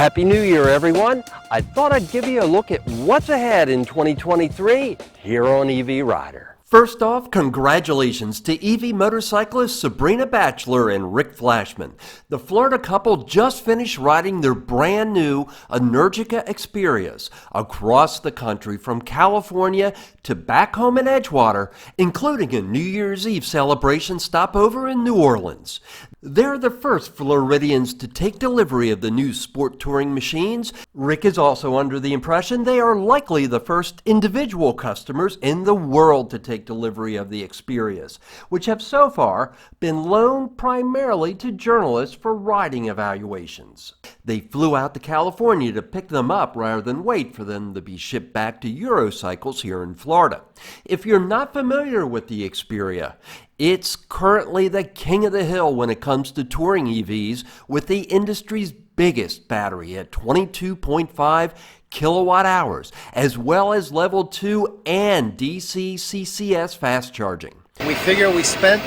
Happy New Year, everyone. I thought I'd give you a look at what's ahead in 2023 here on EV Rider. First off, congratulations to EV motorcyclists Sabrina Batchelor and Rick Flashman. The Florida couple just finished riding their brand new Energica Experias across the country from California to back home in Edgewater, including a New Year's Eve celebration stopover in New Orleans. They're the first Floridians to take delivery of the new sport touring machines. Rick is also under the impression they are likely the first individual customers in the world to take delivery of the Experias, which have so far been loaned primarily to journalists for riding evaluations. They flew out to California to pick them up rather than wait for them to be shipped back to Eurocycles here in Florida. If you're not familiar with the Xperia, it's currently the king of the hill when it comes to touring EVs, with the industry's biggest battery at 22.5 kilowatt hours, as well as level 2 and DC CCS fast charging. We figure we spent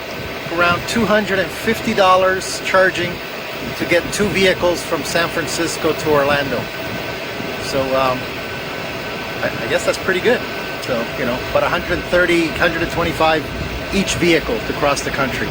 around $250 charging to get two vehicles from San Francisco to Orlando. So I guess that's pretty good. So, about 130, 125 each vehicle to cross the country.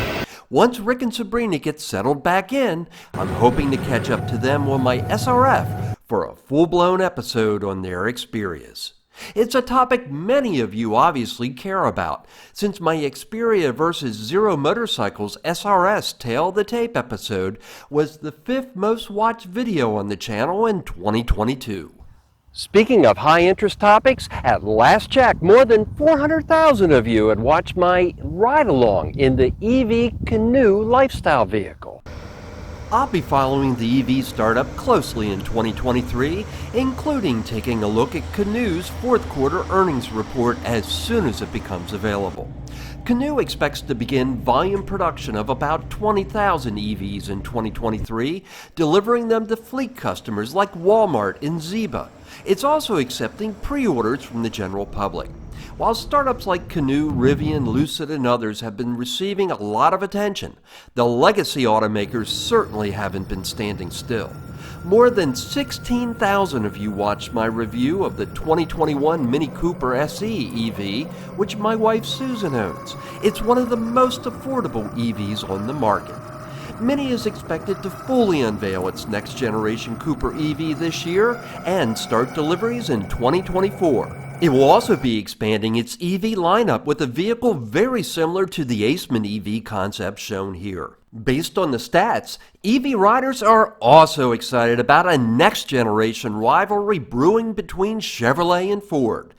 Once Rick and Sabrina get settled back in, I'm hoping to catch up to them on my SRF for a full-blown episode on their Experias. It's a topic many of you obviously care about, since my Xperia versus Zero Motorcycles SRS Tail the Tape episode was the 5th most watched video on the channel in 2022. Speaking of high-interest topics, at last check, more than 400,000 of you had watched my ride-along in the EV Canoe lifestyle vehicle. I'll be following the EV startup closely in 2023, including taking a look at Canoe's fourth quarter earnings report as soon as it becomes available. Canoe expects to begin volume production of about 20,000 EVs in 2023, delivering them to fleet customers like Walmart and Zeba. It's also accepting pre-orders from the general public. While startups like Canoe, Rivian, Lucid, and others have been receiving a lot of attention, the legacy automakers certainly haven't been standing still. More than 16,000 of you watched my review of the 2021 Mini Cooper SE EV, which my wife Susan owns. It's one of the most affordable EVs on the market. Mini is expected to fully unveil its next generation Cooper EV this year and start deliveries in 2024. It will also be expanding its EV lineup with a vehicle very similar to the Aceman EV concept shown here. Based on the stats, EV riders are also excited about a next-generation rivalry brewing between Chevrolet and Ford.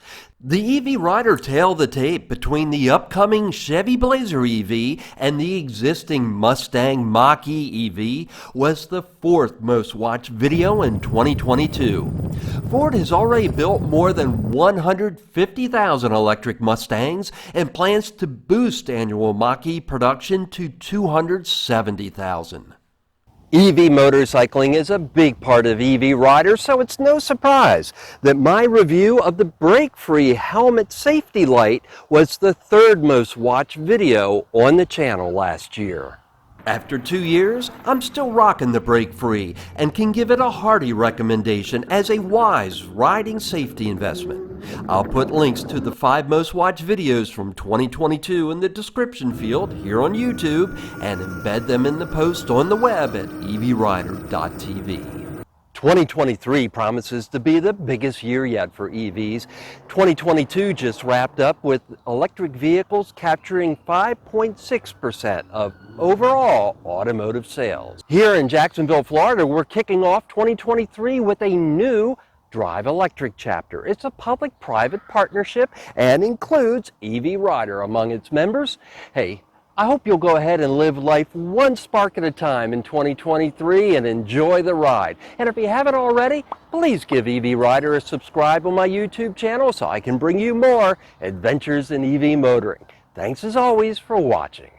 The EV rider tailed the tape between the upcoming Chevy Blazer EV and the existing Mustang Mach-E EV was the 4th most watched video in 2022. Ford has already built more than 150,000 electric Mustangs and plans to boost annual Mach-E production to 270,000. EV motorcycling is a big part of EV riders, so it's no surprise that my review of the brake-free helmet safety light was the 3rd most watched video on the channel last year. After 2 years, I'm still rocking the brake-free and can give it a hearty recommendation as a wise riding safety investment. I'll put links to the 5 most watched videos from 2022 in the description field here on YouTube and embed them in the post on the web at evrider.tv. 2023 promises to be the biggest year yet for EVs. 2022 just wrapped up with electric vehicles capturing 5.6% of overall automotive sales. Here in Jacksonville, Florida, we're kicking off 2023 with a new Drive Electric chapter. It's a public-private partnership and includes EV Rider among its members. Hey, I hope you'll go ahead and live life one spark at a time in 2023 and enjoy the ride. And if you haven't already, please give EV Rider a subscribe on my YouTube channel so I can bring you more adventures in EV motoring. Thanks as always for watching.